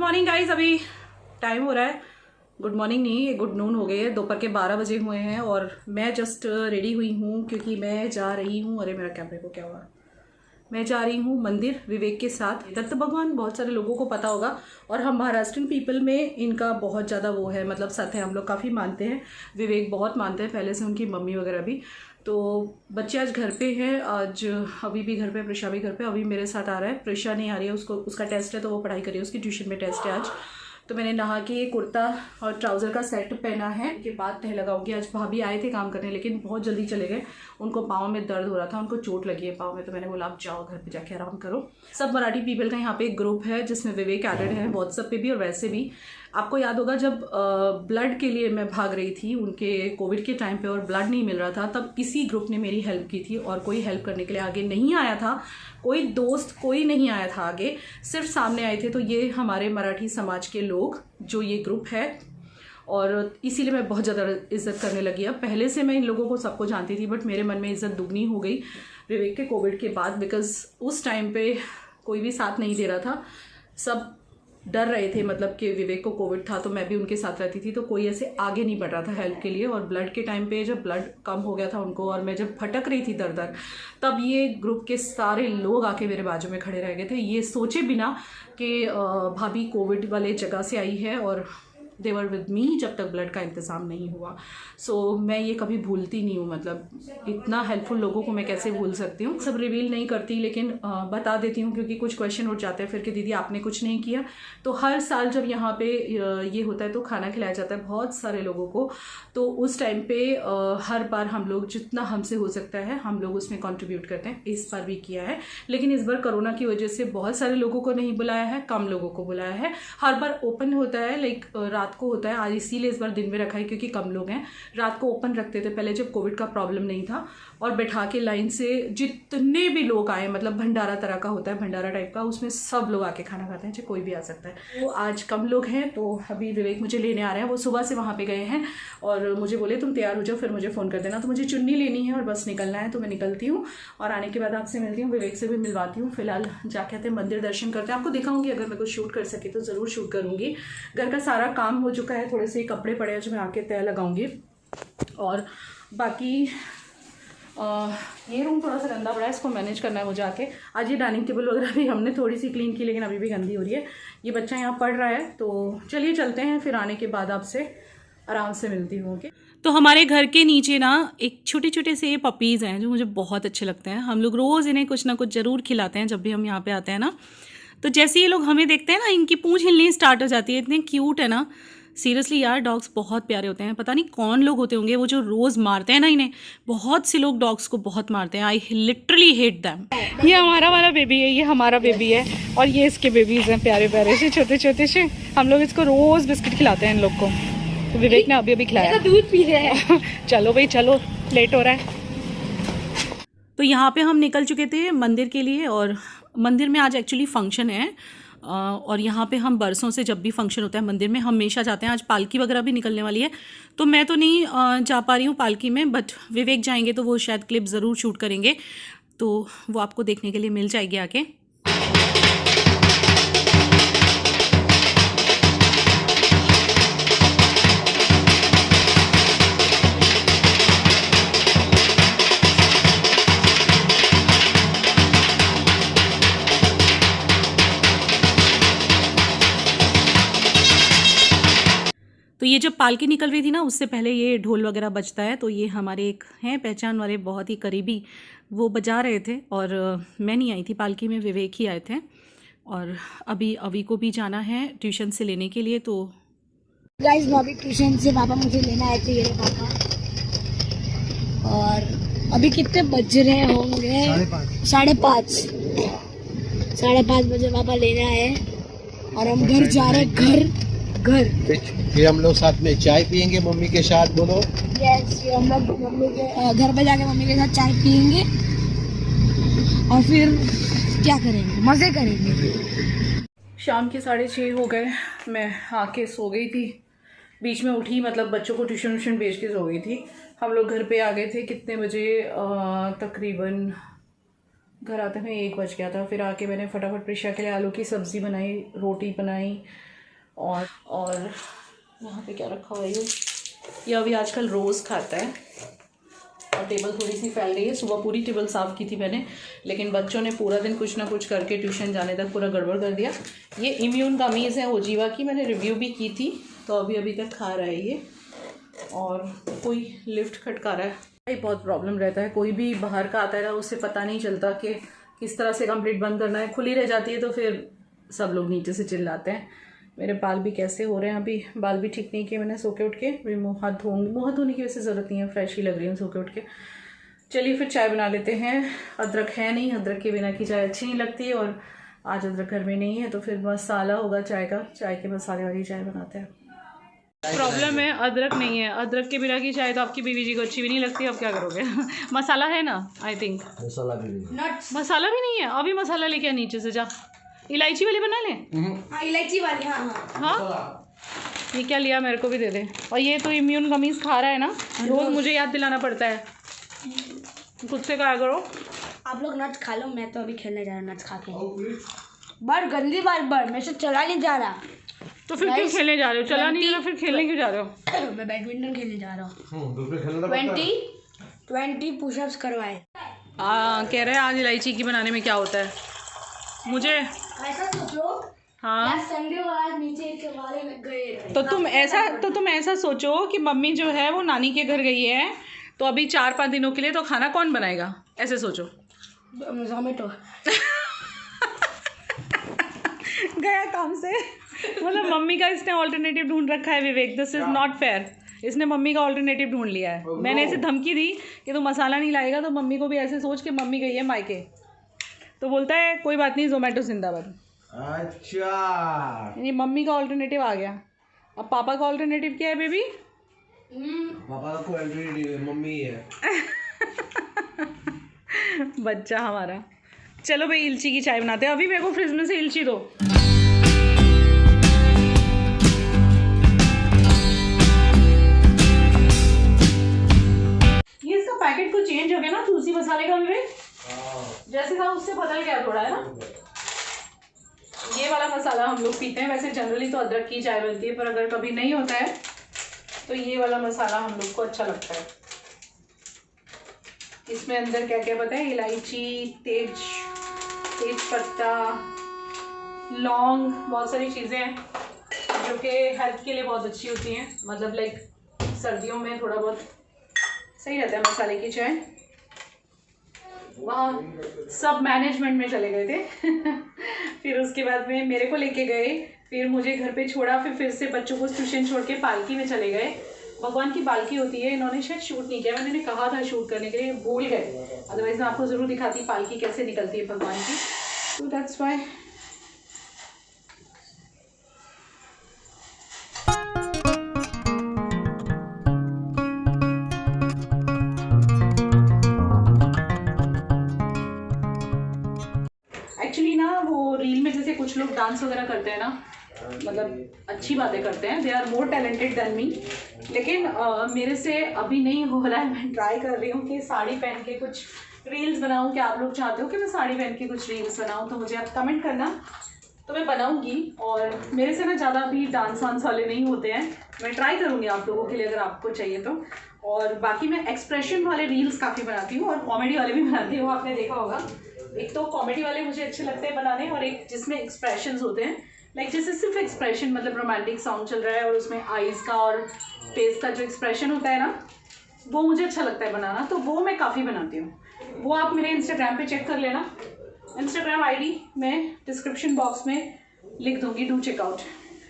Morning guys. अभी time हो रहा है, गुड मॉर्निंग नहीं, ये गुड नून हो गए हैं। दोपहर के 12 बजे हुए हैं और मैं जस्ट रेडी हुई हूँ क्योंकि मैं जा रही हूँ, अरे मेरा कैमरे को क्या हुआ, मैं जा रही हूँ मंदिर विवेक के साथ। दत्त भगवान बहुत सारे लोगों को पता होगा और हम महाराष्ट्रियन पीपल में इनका बहुत ज़्यादा वो है, मतलब सत्य है, हम लोग काफ़ी मानते हैं। विवेक बहुत मानते हैं, पहले से उनकी मम्मी वगैरह भी। तो बच्चे आज घर पे हैं, आज अभी भी घर पे, प्रिशा भी घर पे, अभी मेरे साथ आ रहा है। प्रिशा नहीं आ रही है, उसको उसका टेस्ट है तो वो पढ़ाई कर रही है, उसकी ट्यूशन में टेस्ट है आज। तो मैंने नहा के कुर्ता और ट्राउज़र का सेट पहना है, के बाद तह लगाऊंगी। आज भाभी आए थे काम करने लेकिन बहुत जल्दी चले गए, उनको पाँव में दर्द हो रहा था, उनको चोट लगी है पाँव में, तो मैंने बोला आप जाओ घर पे जाके आराम करो। सब मराठी पीपल का यहाँ पे एक ग्रुप है जिसमें विवेक एडेड है, व्हाट्सएप पे भी और वैसे भी। आपको याद होगा जब ब्लड के लिए मैं भाग रही थी उनके कोविड के टाइम पे और ब्लड नहीं मिल रहा था, तब इसी ग्रुप ने मेरी हेल्प की थी और कोई हेल्प करने के लिए आगे नहीं आया था, कोई दोस्त कोई नहीं आया था आगे, सिर्फ सामने आए थे। तो ये हमारे मराठी समाज के लोग जो ये ग्रुप है, और इसीलिए मैं बहुत ज़्यादा इज्जत करने लगी। अब पहले से मैं इन लोगों को सबको जानती थी, बट मेरे मन में इज्जत दुगनी हो गई विवेक के कोविड के बाद, बिकॉज उस टाइम पे कोई भी साथ नहीं दे रहा था, सब डर रहे थे, मतलब कि विवेक को कोविड था तो मैं भी उनके साथ रहती थी, तो कोई ऐसे आगे नहीं बढ़ रहा था हेल्प के लिए। और ब्लड के टाइम पे जब ब्लड कम हो गया था उनको और मैं जब भटक रही थी दर दर, तब ये ग्रुप के सारे लोग आके मेरे बाजू में खड़े रह गए थे, ये सोचे बिना कि भाभी कोविड वाले जगह से आई है, और देवर विद मी जब तक ब्लड का इंतज़ाम नहीं हुआ। सो मैं ये कभी भूलती नहीं हूँ, मतलब इतना हेल्पफुल लोगों को मैं कैसे भूल सकती हूँ। सब रिवील नहीं करती लेकिन बता देती हूँ क्योंकि कुछ क्वेश्चन उठ जाते हैं फिर कि दीदी आपने कुछ नहीं किया। तो हर साल जब यहाँ पे ये होता है तो खाना खिलाया जाता है बहुत सारे लोगों को, तो उस टाइम पे हर बार हम लोग जितना हमसे हो सकता है हम लोग उसमें कंट्रीब्यूट करते हैं। इस बार भी किया है, लेकिन इस बार कोरोना की वजह से बहुत सारे लोगों को नहीं बुलाया है, कम लोगों को बुलाया है। हर बार ओपन होता है, लाइक रात को होता है, आज इसीलिए इस बार दिन में रखा है क्योंकि कम लोग हैं। रात को ओपन रखते थे पहले जब कोविड का प्रॉब्लम नहीं था, और बैठा के लाइन से जितने भी लोग आए, मतलब भंडारा तरह का होता है, भंडारा टाइप का, उसमें सब लोग आके खाना खाते हैं, चाहे कोई भी आ सकता है। वो आज कम लोग हैं तो अभी विवेक मुझे लेने आ रहे हैं, वो सुबह से वहाँ पे गए हैं और मुझे बोले तुम तैयार हो जाओ फिर मुझे फ़ोन कर देना। तो मुझे चुन्नी लेनी है और बस निकलना है, तो मैं निकलती हूँ और आने के बाद आपसे मिलती हूँ, विवेक से भी मिलवाती हूँ। फिलहाल जाके आते हैं मंदिर, दर्शन करते हैं, आपको दिखाऊंगी, अगर मैं कुछ शूट कर सके तो ज़रूर शूट करूँगी। घर का सारा काम हो चुका है, थोड़े से कपड़े पड़े हैं जो मैं आके तय लगाऊंगी, और बाकी ये रूम थोड़ा सा गंदा पड़ा है, इसको मैनेज करना है मुझे आके। आज ये डाइनिंग टेबल वगैरह भी हमने थोड़ी सी क्लीन की लेकिन अभी भी गंदी हो रही है। ये बच्चा यहाँ पढ़ रहा है, तो चलिए चलते हैं, फिर आने के बाद आपसे आराम से मिलती हूँ। ओके। तो हमारे घर के नीचे ना एक छोटे छोटे से पपीज़ हैं जो मुझे बहुत अच्छे लगते हैं। हम लोग रोज़ इन्हें कुछ ना कुछ ज़रूर खिलाते हैं जब भी हम यहाँ पे आते हैं ना। तो जैसे ये लोग हमें देखते हैं ना, इनकी पूंछ हिलनी स्टार्ट हो जाती है, इतने क्यूट है ना। सीरियसली यार, डॉग्स बहुत प्यारे होते हैं। पता नहीं कौन लोग होते होंगे वो जो रोज़ मारते हैं ना इन्हें, बहुत से लोग डॉग्स को बहुत मारते हैं। I literally hate them. ये हमारा वाला बेबी है, ये हमारा बेबी है, और ये इसके बेबीज़ हैं प्यारे प्यारे से, छोटे छोटे से। हम लोग इसको रोज़ बिस्किट खिलाते हैं इन लोग को। तो विवेक ने अभी अभी खिलाया, दूध पी रहे हैं। चलो भाई चलो, लेट हो रहा है। तो यहाँ पे हम निकल चुके थे मंदिर के लिए, और मंदिर में आज एक्चुअली फंक्शन है, और यहाँ पे हम बरसों से जब भी फंक्शन होता है मंदिर में हमेशा जाते हैं। आज पालकी वगैरह भी निकलने वाली है, तो मैं तो नहीं जा पा रही हूँ पालकी में, बट विवेक जाएंगे तो वो शायद क्लिप ज़रूर शूट करेंगे, तो वो आपको देखने के लिए मिल जाएगी आके। तो ये जब पालकी निकल रही थी ना, उससे पहले ये ढोल वगैरह बजता है, तो ये हमारे एक हैं पहचान वाले बहुत ही करीबी, वो बजा रहे थे। और मैं नहीं आई थी पालकी में, विवेक ही आए थे। और अभी अभी को भी जाना है ट्यूशन से लेने के लिए। तो गाइस, मैं अभी ट्यूशन से पापा मुझे लेना आए थे, ये पापा। और अभी कितने बज रहे होंगे? 5:30 बजे पापा लेने आए और हम घर जा रहे हैं। घर फिर हम लोग साथ में चाय पियेंगे मम्मी के साथ, बोलो। यस, हम लोग मम्मी के घर पे जाके मम्मी के साथ चाय पियेंगे और फिर क्या करेंगे, मजे करेंगे। शाम के 6:30 हो गए, मैं आके सो गई थी, बीच में उठी, मतलब बच्चों को ट्यूशन व्यूशन भेज के सो गई थी। हम लोग घर पे आ गए थे कितने बजे, तकरीबन घर आते में 1 बज गया था। फिर आके मैंने फटाफट प्रिशा के लिए आलू की सब्ज़ी बनाई, रोटी बनाई, और यहाँ पे क्या रखा हुआ है ये अभी आजकल रोज़ खाता है। और टेबल थोड़ी सी फैल रही है, सुबह पूरी टेबल साफ़ की थी मैंने, लेकिन बच्चों ने पूरा दिन कुछ ना कुछ करके ट्यूशन जाने तक पूरा गड़बड़ कर दिया। ये इम्यून गमीज़ है ओजीवा की, मैंने रिव्यू भी की थी, तो अभी तक खा रहा है ये। और कोई लिफ्ट खटका रहा है, बहुत प्रॉब्लम रहता है, कोई भी बाहर का आता है ना उससे पता नहीं चलता कि किस तरह से कंप्लीट बंद करना है, खुली रह जाती है तो फिर सब लोग नीचे से चिल्लाते हैं। मेरे बाल भी कैसे हो रहे हैं, अभी बाल भी ठीक नहीं किए मैंने सो के उठ के, भी मुँह हाथ धोने की वैसे ज़रूरत नहीं है, फ्रेश ही लग रही है सो के उठ के। चलिए फिर चाय बना लेते हैं। अदरक है नहीं, अदरक के बिना की चाय अच्छी नहीं लगती, और आज अदरक घर में नहीं है तो फिर मसाला होगा चाय का, चाय के मसाले वाली चाय बनाते हैं। प्रॉब्लम है अदरक नहीं है, अदरक के बिना की चाय तो आपकी बीवी जी को अच्छी भी नहीं लगती, अब क्या करोगे। मसाला है ना, आई थिंक मसाला भी नहीं, मसाला भी नहीं है, अभी मसाला लेके आ नीचे से जा। इलायची वाली बना लें, हाँ इलायची वाली, हाँ ये क्या लिया, मेरे को भी दे दे। और ये तो इम्यून गमीज़ खा रहा है ना, रोज़ मुझे याद दिलाना पड़ता है, खुद से खाया करो। आप लोग नट्स खा लो, मैं तो अभी खेलने जा रहा हूँ नट्स खा के। बड़ गंदी बात, बड़ मेरे से चला नहीं जा रहा। तो फिर क्यों खेलने जा रहे हो, चला नहीं जा रहा फिर खेलने क्यों जा रहे हो। मैं बैडमिंटन खेलने जा रहा हूँ। 20 पुशअप्स करवाए। कह रहे हैं आज इलायची की बनाने में क्या होता है, मुझे ऐसा सोचो, हाँ संडे वाला नीचे के वाले में गए, तो तुम ऐसा सोचो कि मम्मी जो है वो नानी के घर गई है, तो अभी 4-5 दिनों के लिए तो खाना कौन बनाएगा, ऐसे सोचो। जोमेटो गया काम से, मतलब मम्मी का इसने ऑल्टरनेटिव ढूंढ रखा है विवेक, दिस इज़ नॉट फेयर। इसने मम्मी का ऑल्टरनेटिव ढूंढ लिया है। मैंने ऐसे धमकी दी कि तू मसाला नहीं लाएगा, तो मम्मी को भी ऐसे सोच के मम्मी गई है मायके, तो बोलता है कोई बात नहीं, जोमेटो जिंदाबाद। अच्छा यानी मम्मी का ऑल्टरनेटिव आ गया। अब पापा का ऑल्टरनेटिव क्या है बेबी? पापा को ऑल्टरनेटिव मम्मी है। बच्चा हमारा। चलो भाई इलची की चाय बनाते हैं, अभी मेरे को फ्रिज में से इलची दो। ये इसका पैकेट को चेंज हो गया ना तुलसी मसाले का, विवेक जैसे था उससे बदल गया थोड़ा, है ना। ये वाला मसाला हम लोग पीते हैं, वैसे जनरली तो अदरक की चाय बनती है, पर अगर कभी नहीं होता है तो ये वाला मसाला हम लोग को अच्छा लगता है। इसमें अंदर क्या क्या पता है, इलायची, तेज पत्ता, लौंग, बहुत सारी चीज़ें हैं जो कि हेल्थ के लिए बहुत अच्छी होती हैं, मतलब लाइक सर्दियों में थोड़ा बहुत सही रहता है मसाले की चाय। वहाँ सब मैनेजमेंट में चले गए थे फिर उसके बाद में मेरे को लेके गए, फिर मुझे घर पे छोड़ा, फिर से बच्चों को ट्यूशन छोड़ के पालकी में चले गए। भगवान की पालकी होती है, इन्होंने शायद शूट नहीं किया, मैंने कहा था शूट करने के लिए, भूल गए, अदरवाइज मैं आपको ज़रूर दिखाती पालकी कैसे निकलती है भगवान की, तो दैट्स वाई। एक्चुअली ना वो रील में जैसे कुछ लोग डांस वगैरह करते हैं ना, मतलब अच्छी बातें करते हैं, they are more talented than me, लेकिन मेरे से अभी नहीं हो रहा है। मैं ट्राई कर रही हूँ कि साड़ी पहन के कुछ रील्स बनाऊँ, कि आप लोग चाहते हो कि मैं साड़ी पहन के कुछ रील्स बनाऊँ तो मुझे आप कमेंट करना, तो मैं बनाऊँगी। और मेरे से ना ज़्यादा अभी डांस वांस वाले नहीं होते हैं, मैं ट्राई करूँगी आप लोगों के लिए अगर आपको चाहिए तो। और बाकी मैं एक्सप्रेशन वाले रील्स काफ़ी बनाती हूँ और कॉमेडी वाले भी बनाती हूँ, आपने देखा होगा। एक तो कॉमेडी वाले मुझे अच्छे लगते हैं बनाने, और एक जिसमें एक्सप्रेशंस होते हैं, लाइक जैसे सिर्फ एक्सप्रेशन, मतलब रोमांटिक सॉन्ग चल रहा है और उसमें आईज़ का और फेस का जो एक्सप्रेशन होता है ना, वो मुझे अच्छा लगता है बनाना, तो वो मैं काफ़ी बनाती हूँ। वो आप मेरे इंस्टाग्राम पे चेक कर लेना, इंस्टाग्राम आईडी मैं डिस्क्रिप्शन बॉक्स में लिख दूँगी, डू चेकआउट।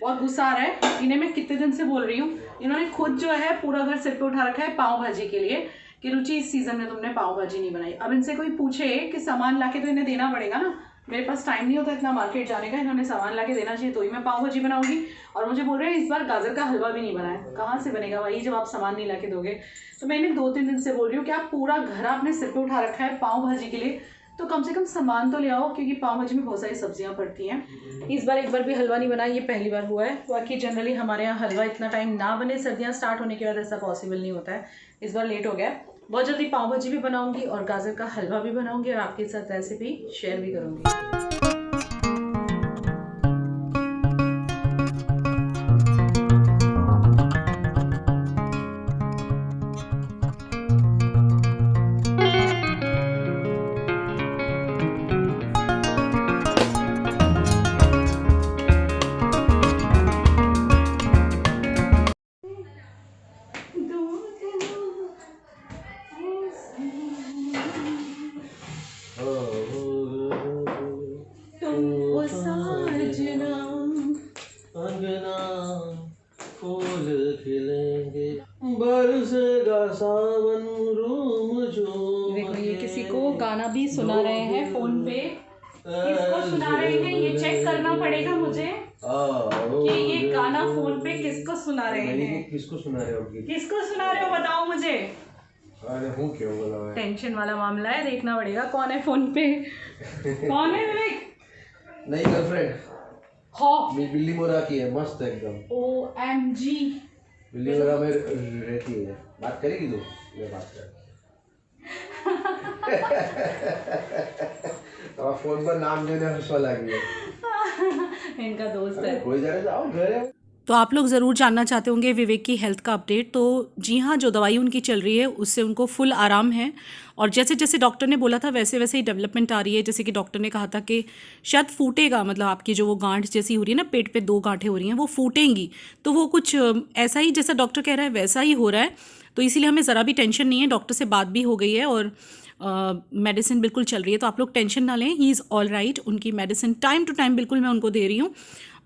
बहुत गुस्सा आ रहा है, इन्हें मैं कितने दिन से बोल रही हूँ, इन्होंने खुद जो है पूरा घर सिर पे उठा रखा है पाव भाजी के लिए, कि रुचि इस सीज़न में तुमने पाव भाजी नहीं बनाई। अब इनसे कोई पूछे कि सामान लाके तो इन्हें देना पड़ेगा ना, मेरे पास टाइम नहीं होता इतना मार्केट जाने का, इन्होंने सामान लाके देना चाहिए तो ही मैं पाव भाजी बनाऊंगी। और मुझे बोल रहे हैं इस बार गाजर का हलवा भी नहीं बनाया, कहाँ से बनेगा भाई जब आप सामान नहीं लाके दोगे। तो मैं इन्हें 2-3 दिन से बोल रही हूँ कि आप पूरा घर आपने सिर पे उठा रखा है पाव भाजी के लिए, तो कम से कम सामान तो ले आओ, क्योंकि पाव भाजी में बहुत सारी सब्जियां पड़ती हैं। इस बार एक बार भी हलवा नहीं बना, ये पहली बार हुआ है। बाकी जनरली हमारे यहाँ हलवा इतना टाइम ना बने, सर्दियाँ स्टार्ट होने के बाद ऐसा पॉसिबल नहीं होता है, इस बार लेट हो गया। बहुत जल्दी पाव भाजी भी बनाऊंगी और गाजर का हलवा भी बनाऊंगी और आपके साथ रेसिपी शेयर भी करूंगी। सावन रूम जो देखो ये किसी को गाना भी सुना रहे हैं फोन पे, किसको सुना रहे हैं ये चेक करना पड़ेगा मुझे कि ये गाना फोन पे किसको सुना रहे हैं। किसको सुना रहे हो? किसको सुना रहे हो बताओ मुझे। अरे हूँ क्यों बोला? टेंशन वाला मामला है, देखना पड़ेगा कौन है फोन पे। कौन है विवेक? नहीं गर्लफ्रेंड। हाँ बिल्ली मोरा की है, मस्त है एकदम। OMG बिल्ली मोरा में रहती है। बात करेगी तू? मैं बात कर। तो फोन पर नाम जो है हंसवा लगी है। इनका दोस्त है। कोई जा रहा है, घर है। तो आप लोग ज़रूर जानना चाहते होंगे विवेक की हेल्थ का अपडेट। तो जी हाँ, जो दवाई उनकी चल रही है उससे उनको फुल आराम है और जैसे जैसे डॉक्टर ने बोला था वैसे वैसे ही डेवलपमेंट आ रही है। जैसे कि डॉक्टर ने कहा था कि शायद फूटेगा, मतलब आपकी जो वो गांठ जैसी हो रही है ना, पेट पे 2 गांठें हो रही हैं, वो फूटेंगी। तो वो कुछ ऐसा ही जैसा डॉक्टर कह रहा है वैसा ही हो रहा है। तो इसीलिए हमें ज़रा भी टेंशन नहीं है। डॉक्टर से बात भी हो गई है और मेडिसिन बिल्कुल चल रही है, तो आप लोग टेंशन ना लें। He is all right. उनकी मेडिसिन टाइम टू टाइम बिल्कुल मैं उनको दे रही हूँ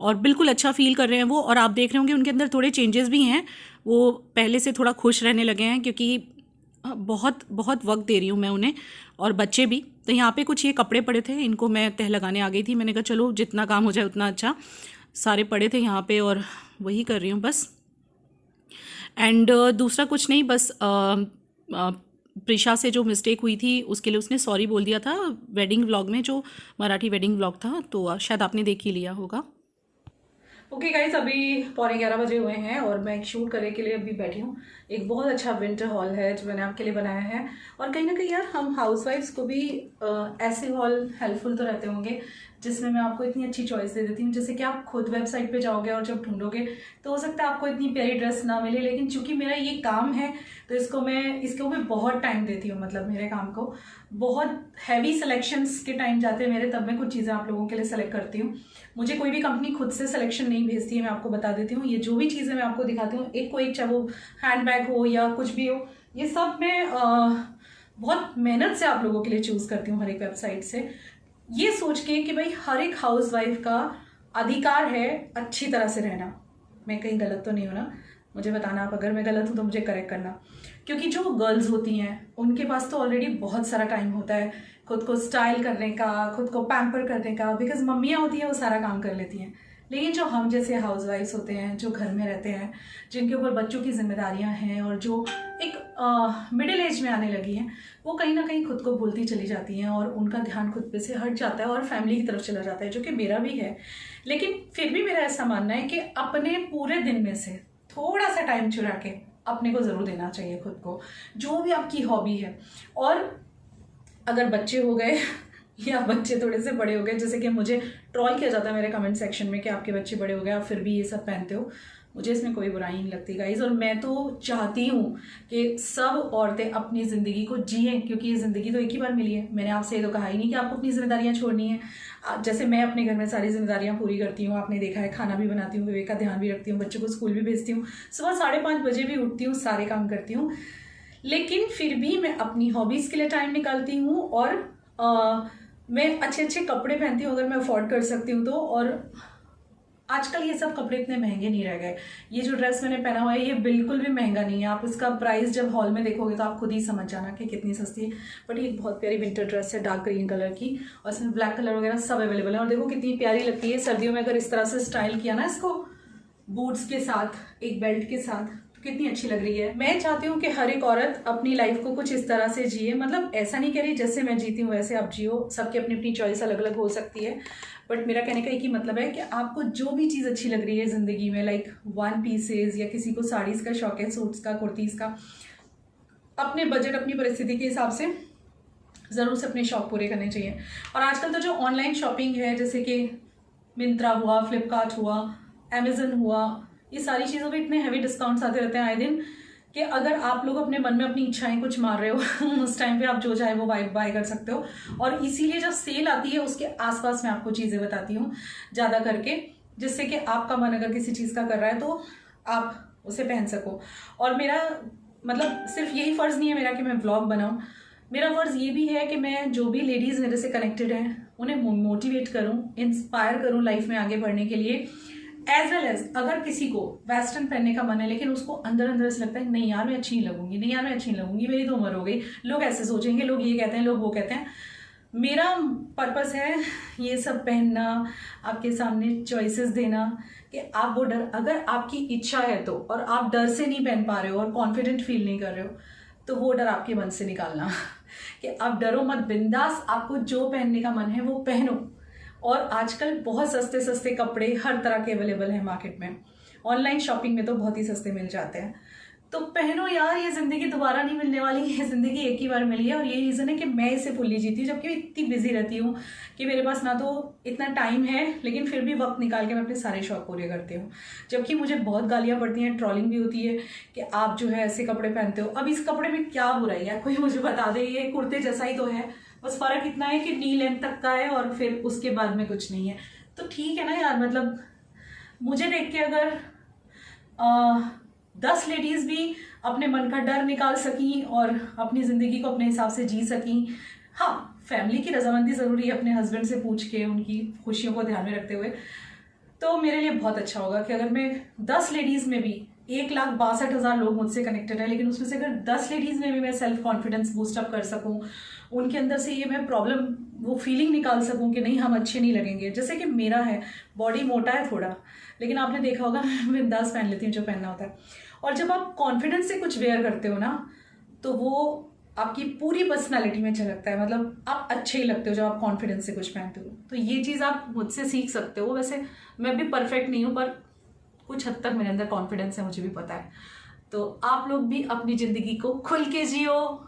और बिल्कुल अच्छा फील कर रहे हैं वो। और आप देख रहे होंगे उनके अंदर थोड़े चेंजेस भी हैं, वो पहले से थोड़ा खुश रहने लगे हैं क्योंकि बहुत बहुत वक्त दे रही हूँ मैं उन्हें और बच्चे भी। तो यहाँ पे कुछ ये कपड़े पड़े थे, इनको मैं तह लगाने आ गई थी। मैंने कहा चलो जितना काम हो जाए उतना अच्छा। सारे पड़े थे यहाँ पे और वही कर रही हूँ बस। एंड दूसरा कुछ नहीं, बस प्रिशा से जो मिस्टेक हुई थी उसके लिए उसने सॉरी बोल दिया था वेडिंग व्लॉग में, जो मराठी वेडिंग व्लॉग था, तो शायद आपने देख ही लिया होगा। ओके गाइस, अभी 11:15 बजे हुए हैं और मैं एक शूट करने के लिए अभी बैठी हूँ। एक बहुत अच्छा विंटर हॉल है जो मैंने आपके लिए बनाया है और कहीं ना कहीं यार हम हाउसवाइफ्स को भी ऐसे हॉल हेल्पफुल तो रहते होंगे जिसमें मैं आपको इतनी अच्छी चॉइस दे देती हूँ। जैसे कि आप खुद वेबसाइट पे जाओगे और जब ढूंढोगे तो हो सकता है आपको इतनी प्यारी ड्रेस ना मिले, लेकिन चूंकि मेरा ये काम है तो इसको मैं बहुत टाइम देती हूँ। मतलब मेरे काम को बहुत हैवी सिलेक्शंस के टाइम जाते हैं मेरे, तब मैं कुछ चीज़ें आप लोगों के लिए सेलेक्ट करती हूँ। मुझे कोई भी कंपनी खुद से सिलेक्शन नहीं भेजती है, मैं आपको बता देती हूँ। ये जो भी चीज़ें मैं आपको दिखाती हूँ एक को एक, चाहे वो हैंड बैग हो या कुछ भी हो, ये सब मैं बहुत मेहनत से आप लोगों के लिए चूज़ करती हूँ हर एक वेबसाइट से, ये सोच के कि भाई हर एक हाउसवाइफ का अधिकार है अच्छी तरह से रहना। मैं कहीं गलत तो नहीं हूँ ना, मुझे बताना आप अगर मैं गलत हूँ तो मुझे करेक्ट करना। क्योंकि जो गर्ल्स होती हैं उनके पास तो ऑलरेडी बहुत सारा टाइम होता है खुद को स्टाइल करने का, खुद को पैम्पर करने का, बिकॉज मम्मियाँ होती हैं वो सारा काम कर लेती हैं। लेकिन जो हम जैसे हाउसवाइफ्स होते हैं, जो घर में रहते हैं, जिनके ऊपर बच्चों की जिम्मेदारियां हैं और जो एक मिडिल एज में आने लगी हैं, वो कहीं ना कहीं खुद को भूलती चली जाती हैं और उनका ध्यान खुद पे से हट जाता है और फैमिली की तरफ चला जाता है, जो कि मेरा भी है। लेकिन फिर भी मेरा ऐसा मानना है कि अपने पूरे दिन में से थोड़ा सा टाइम चुरा के अपने को ज़रूर देना चाहिए खुद को, जो भी आपकी हॉबी है। और अगर बच्चे हो गए या बच्चे थोड़े से बड़े हो गए, जैसे कि मुझे ट्रोल किया जाता है मेरे कमेंट सेक्शन में कि आपके बच्चे बड़े हो गए आप फिर भी ये सब पहनते हो, मुझे इसमें कोई बुराई नहीं लगती गाइज। और मैं तो चाहती हूँ कि सब औरतें अपनी ज़िंदगी को जिएं, क्योंकि ये ज़िंदगी तो एक ही बार मिली है। मैंने आपसे ये तो कहा ही नहीं कि आपको अपनी जिम्मेदारियाँ छोड़नी है। जैसे मैं अपने घर में सारी जिम्मेदारियाँ पूरी करती हूँ, आपने देखा है, खाना भी बनाती हूँ, विवेक का ध्यान भी रखती हूँ, बच्चों को स्कूल भी भेजती हूँ, सुबह 5:30 बजे भी उठती हूँ, सारे काम करती हूँ। लेकिन फिर भी मैं अपनी हॉबीज़ के लिए टाइम निकालती हूँ और मैं अच्छे अच्छे कपड़े पहनती हूँ अगर मैं अफोर्ड कर सकती हूँ तो। और आजकल ये सब कपड़े इतने महंगे नहीं रह गए। ये जो ड्रेस मैंने पहना हुआ है ये बिल्कुल भी महंगा नहीं है। आप इसका प्राइस जब हॉल में देखोगे तो आप खुद ही समझ जाना कि कितनी सस्ती है। बट ये बहुत प्यारी विंटर ड्रेस है, डार्क ग्रीन कलर की, और इसमें ब्लैक कलर वगैरह सब अवेलेबल है। और देखो कितनी प्यारी लगती है सर्दियों में, अगर इस तरह से स्टाइल किया ना इसको बूट्स के साथ, एक बेल्ट के साथ, तो कितनी अच्छी लग रही है। मैं चाहती हूँ कि हर एक औरत अपनी लाइफ को कुछ इस तरह से जिए। मतलब ऐसा नहीं कह रही जैसे मैं जीती हूँ वैसे आप जियो, सबकी अपनी अपनी चॉइस अलग अलग हो सकती है। बट मेरा कहने का एक ही मतलब है कि आपको जो भी चीज़ अच्छी लग रही है ज़िंदगी में, लाइक 1 पीसेज या किसी को साड़ीज़ का शौक है, सूट्स का, कुर्तीज़ का, अपने बजट अपनी परिस्थिति के हिसाब से ज़रूर से अपने शौक पूरे करने चाहिए। और आजकल तो जो ऑनलाइन शॉपिंग है, जैसे कि मिंत्रा हुआ, फ्लिपकार्ट हुआ, अमेजन हुआ, ये सारी चीज़ों पे इतने हैवी डिस्काउंट्स आते रहते हैं आए दिन कि अगर आप लोग अपने मन में अपनी इच्छाएं कुछ मार रहे हो उस टाइम पे आप जो चाहे वो बाय कर सकते हो। और इसीलिए जब सेल आती है उसके आसपास मैं आपको चीज़ें बताती हूँ ज़्यादा करके, जिससे कि आपका मन अगर किसी चीज़ का कर रहा है तो आप उसे पहन सको। और मेरा मतलब सिर्फ यही फ़र्ज़ नहीं है मेरा कि मैं व्लॉग बनाऊँ, मेरा फ़र्ज़ ये भी है कि मैं जो भी लेडीज़ मेरे से कनेक्टेड हैं उन्हें मोटिवेट करूँ, इंस्पायर करूँ लाइफ में आगे बढ़ने के लिए। एज वेल एज अगर किसी को वेस्टर्न पहनने का मन है लेकिन उसको अंदर अंदर से लगता है नहीं यार मैं अच्छी नहीं लगूंगी, नहीं यार मैं अच्छी नहीं लगूंगी, मेरी तो उम्र हो गई, लोग ऐसे सोचेंगे, लोग ये कहते हैं, लोग वो कहते हैं। मेरा पर्पस है ये सब पहनना, आपके सामने चॉइसेस देना कि आप वो डर, अगर आपकी इच्छा है तो, और आप डर से नहीं पहन पा रहे हो और कॉन्फिडेंट फील नहीं कर रहे हो, तो वो डर आपके मन से निकालना कि आप डरो मत, बिंदास आपको जो पहनने का मन है वो पहनो। और आजकल बहुत सस्ते सस्ते कपड़े हर तरह के अवेलेबल हैं मार्केट में, ऑनलाइन शॉपिंग में तो बहुत ही सस्ते मिल जाते हैं, तो पहनो यार। ये ज़िंदगी दोबारा नहीं मिलने वाली, ये ज़िंदगी एक ही बार मिली है। और ये रीज़न है कि मैं इसे फुल्ली जीती हूँ, जबकि इतनी बिजी रहती हूँ कि मेरे पास ना तो इतना टाइम है, लेकिन फिर भी वक्त निकाल के मैं अपने सारे शौक पूरे करती हूँ। जबकि मुझे बहुत गालियाँ पड़ती हैं, ट्रोलिंग भी होती है कि आप जो है ऐसे कपड़े पहनते हो। अब इस कपड़े में क्या बुराई है, कोई मुझे बता दे। ये कुर्ते जैसा ही तो है, बस फ़र्क इतना है कि नी लेंथ तक का है और फिर उसके बाद में कुछ नहीं है, तो ठीक है ना यार। मतलब मुझे देख के अगर 10 लेडीज़ भी अपने मन का डर निकाल सकी और अपनी ज़िंदगी को अपने हिसाब से जी सकी, हाँ फैमिली की रजामंदी ज़रूरी है, अपने हस्बैंड से पूछ के उनकी खुशियों को ध्यान में रखते हुए, तो मेरे लिए बहुत अच्छा होगा कि अगर मैं 10 लेडीज़ में भी 1,62,000 लोग मुझसे कनेक्टेड है, लेकिन उसमें से अगर 10 लेडीज़ में भी मैं सेल्फ कॉन्फिडेंस बूस्ट अप कर सकूं, उनके अंदर से ये मैं प्रॉब्लम, वो फीलिंग निकाल सकूं कि नहीं हम अच्छे नहीं लगेंगे। जैसे कि मेरा है, बॉडी मोटा है थोड़ा, लेकिन आपने देखा होगा मैं बिंदास पहन लेती हूँ जो पहनना होता है। और जब आप कॉन्फिडेंस से कुछ वेयर करते हो ना, तो वो आपकी पूरी पर्सनालिटी में झलकता है। मतलब आप अच्छे ही लगते हो जब आप कॉन्फिडेंस से कुछ पहनते हो। तो ये चीज़ आप मुझसे सीख सकते हो। वैसे मैं भी परफेक्ट नहीं हूँ, पर कुछ हद तक मेरे अंदर कॉन्फिडेंस है, मुझे भी पता है। तो आप लोग भी अपनी ज़िंदगी को खुल के जियो।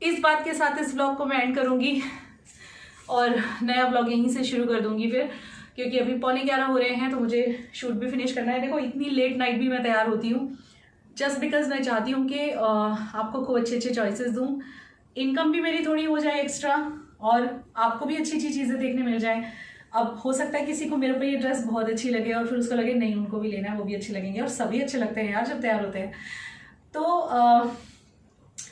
इस बात के साथ इस व्लॉग को मैं एंड करूँगी और नया व्लॉग यहीं से शुरू कर दूँगी फिर, क्योंकि अभी 11:45 हो रहे हैं, तो मुझे शूट भी फिनिश करना है। देखो इतनी लेट नाइट भी मैं तैयार होती हूँ जस्ट बिकॉज मैं चाहती हूँ कि आपको खूब अच्छे अच्छे चॉइसेस दूँ, इनकम भी मेरी थोड़ी हो जाए एक्स्ट्रा, और आपको भी अच्छी अच्छी चीज़ें देखने मिल जाए। अब हो सकता है किसी को मेरे पे ये ड्रेस बहुत अच्छी लगे और फिर उसको लगे नहीं उनको भी लेना है, वो भी अच्छे लगेंगे, और सभी अच्छे लगते हैं यार जब तैयार होते हैं। तो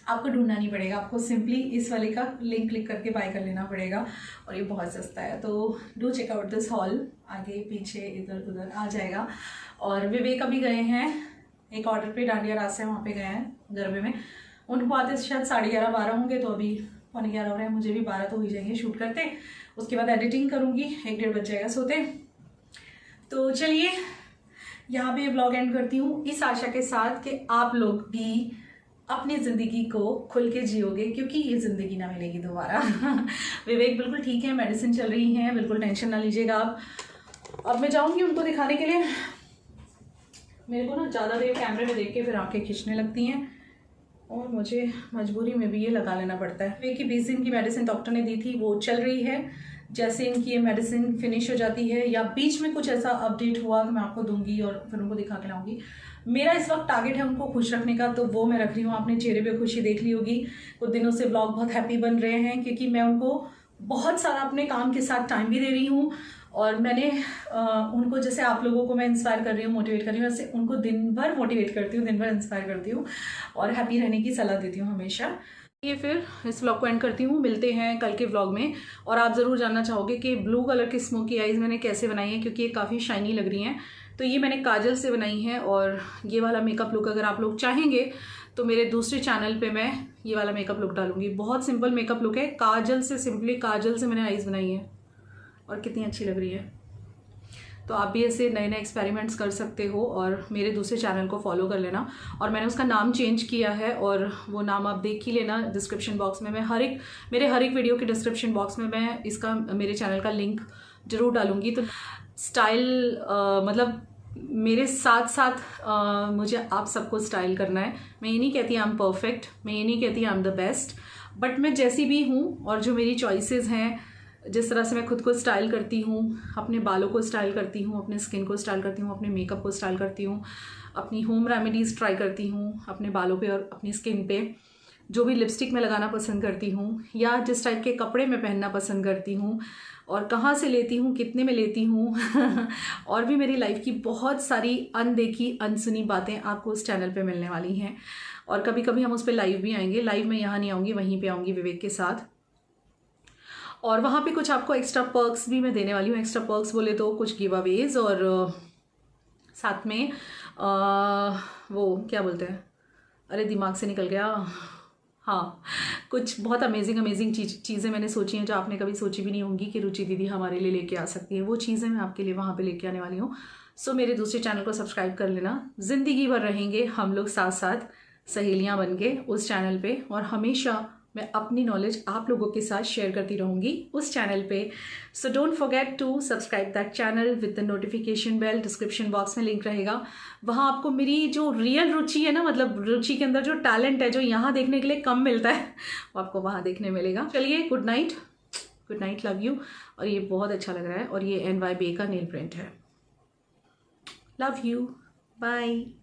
आपको ढूंढना नहीं पड़ेगा, आपको सिंपली इस वाले का लिंक क्लिक करके बाय कर लेना पड़ेगा, और ये बहुत सस्ता है। तो do check out this hall, आगे पीछे इधर उधर आ जाएगा। और विवेक अभी गए हैं एक ऑर्डर पे, डांडिया रात से वहाँ पे गए हैं गरबे में, उनको आते शायद 11:30-12 होंगे, तो अभी 11:45 हो रहे हैं, मुझे भी 12 तो हो ही जाएंगे शूट करते। उसके बाद एडिटिंग करूँगी, 1-1:30 बज जाएगा सोते। तो चलिए यहाँ पे ब्लॉग एंड करती हूँ, इस आशा के साथ कि आप लोग भी अपनी ज़िंदगी को खुल के जियोगे, क्योंकि ये ज़िंदगी ना मिलेगी दोबारा। विवेक बिल्कुल ठीक है, मेडिसिन चल रही है, बिल्कुल टेंशन ना लीजिएगा आप। अब मैं जाऊँगी उनको दिखाने के लिए। मेरे को ना ज़्यादा देर कैमरे में देख के फिर आंखें खींचने लगती हैं, और मुझे मजबूरी में भी ये लगा लेना पड़ता है। विवेक की 20 दिन की मेडिसिन डॉक्टर ने दी थी, वो चल रही है। जैसे इनकी ये मेडिसिन फिनिश हो जाती है या बीच में कुछ ऐसा अपडेट हुआ तो मैं आपको दूंगी और फिर उनको दिखा के लाऊंगी। मेरा इस वक्त टारगेट है उनको खुश रखने का, तो वो मैं रख रही हूँ। आपने चेहरे पे खुशी देख ली होगी, कुछ दिनों से ब्लॉग बहुत हैप्पी बन रहे हैं, क्योंकि मैं उनको बहुत सारा अपने काम के साथ टाइम भी दे रही हूँ, और मैंने उनको, जैसे आप लोगों को मैं इंस्पायर कर रही हूँ, मोटिवेट कर रही हूँ, वैसे उनको दिन भर मोटिवेट करती हूँ, दिन भर इंस्पायर करती हूँ और हैप्पी रहने की सलाह देती हूँ हमेशा। ये फिर इस व्लॉग को एंड करती हूँ, मिलते हैं कल के व्लॉग में। और आप ज़रूर जानना चाहोगे कि ब्लू कलर की स्मोकी आइज़ मैंने कैसे बनाई है, क्योंकि ये काफ़ी शाइनी लग रही हैं। तो ये मैंने काजल से बनाई है, और ये वाला मेकअप लुक अगर आप लोग चाहेंगे तो मेरे दूसरे चैनल पे मैं ये वाला मेकअप लुक डालूंगी। बहुत सिंपल मेकअप लुक है, काजल से, सिंपली काजल से मैंने आइज़ बनाई है, और कितनी अच्छी लग रही है। तो आप भी ऐसे नए नए एक्सपेरिमेंट्स कर सकते हो, और मेरे दूसरे चैनल को फॉलो कर लेना। और मैंने उसका नाम चेंज किया है, और वो नाम आप देख ही लेना डिस्क्रिप्शन बॉक्स में। मैं मेरे हर एक वीडियो के डिस्क्रिप्शन बॉक्स में मैं इसका, मेरे चैनल का लिंक जरूर डालूंगी। तो स्टाइल मतलब मेरे साथ साथ मुझे आप सबको स्टाइल करना है। मैं ये नहीं कहती आई एम परफेक्ट, मैं ये नहीं कहती I am the best, but मैं जैसी भी हूँ, और जो मेरी चॉइसेस हैं, जिस तरह से मैं खुद को स्टाइल करती हूँ, अपने बालों को स्टाइल करती हूँ, अपने स्किन को स्टाइल करती हूँ, अपने मेकअप को स्टाइल करती हूँ, अपनी होम रेमेडीज़ ट्राई करती हूँ अपने बालों पे और अपनी स्किन पे, जो भी लिपस्टिक में लगाना पसंद करती हूँ, या जिस टाइप के कपड़े मैं पहनना पसंद करती हूँ, और कहाँ से लेती हूँ, कितने में लेती हूँ और भी मेरी लाइफ की बहुत सारी अनदेखी अनसुनी बातें आपको उस चैनल पे मिलने वाली हैं। और कभी कभी हम उस पर लाइव भी आएंगे। लाइव में यहाँ नहीं आऊँगी, वहीं पे आऊँगी विवेक के साथ, और वहाँ पे कुछ आपको एक्स्ट्रा पर्क्स भी मैं देने वाली हूँ। एक्स्ट्रा पर्क्स बोले तो कुछ गिव अवेज और साथ में वो क्या बोलते हैं, अरे दिमाग से निकल गया, हाँ, कुछ बहुत अमेजिंग चीज़ें मैंने सोची हैं जो आपने कभी सोची भी नहीं होंगी कि रुचि दीदी हमारे लिए लेके आ सकती है। वो चीज़ें मैं आपके लिए वहाँ पे लेके आने वाली हूँ। सो मेरे दूसरे चैनल को सब्सक्राइब कर लेना। ज़िंदगी भर रहेंगे हम लोग साथ साथ सहेलियाँ बन के उस चैनल पे, और हमेशा मैं अपनी नॉलेज आप लोगों के साथ शेयर करती रहूँगी उस चैनल पे। So don't forget to subscribe that channel with the notification bell. Description box में लिंक रहेगा, वहाँ आपको मेरी जो रियल रुचि है ना, मतलब रुचि के अंदर जो टैलेंट है, जो यहाँ देखने के लिए कम मिलता है, वो आपको वहाँ देखने मिलेगा। चलिए, गुड नाइट, लव यू। और ये बहुत अच्छा लग रहा है, और ये NYBA का नेल प्रिंट है। Love you, bye.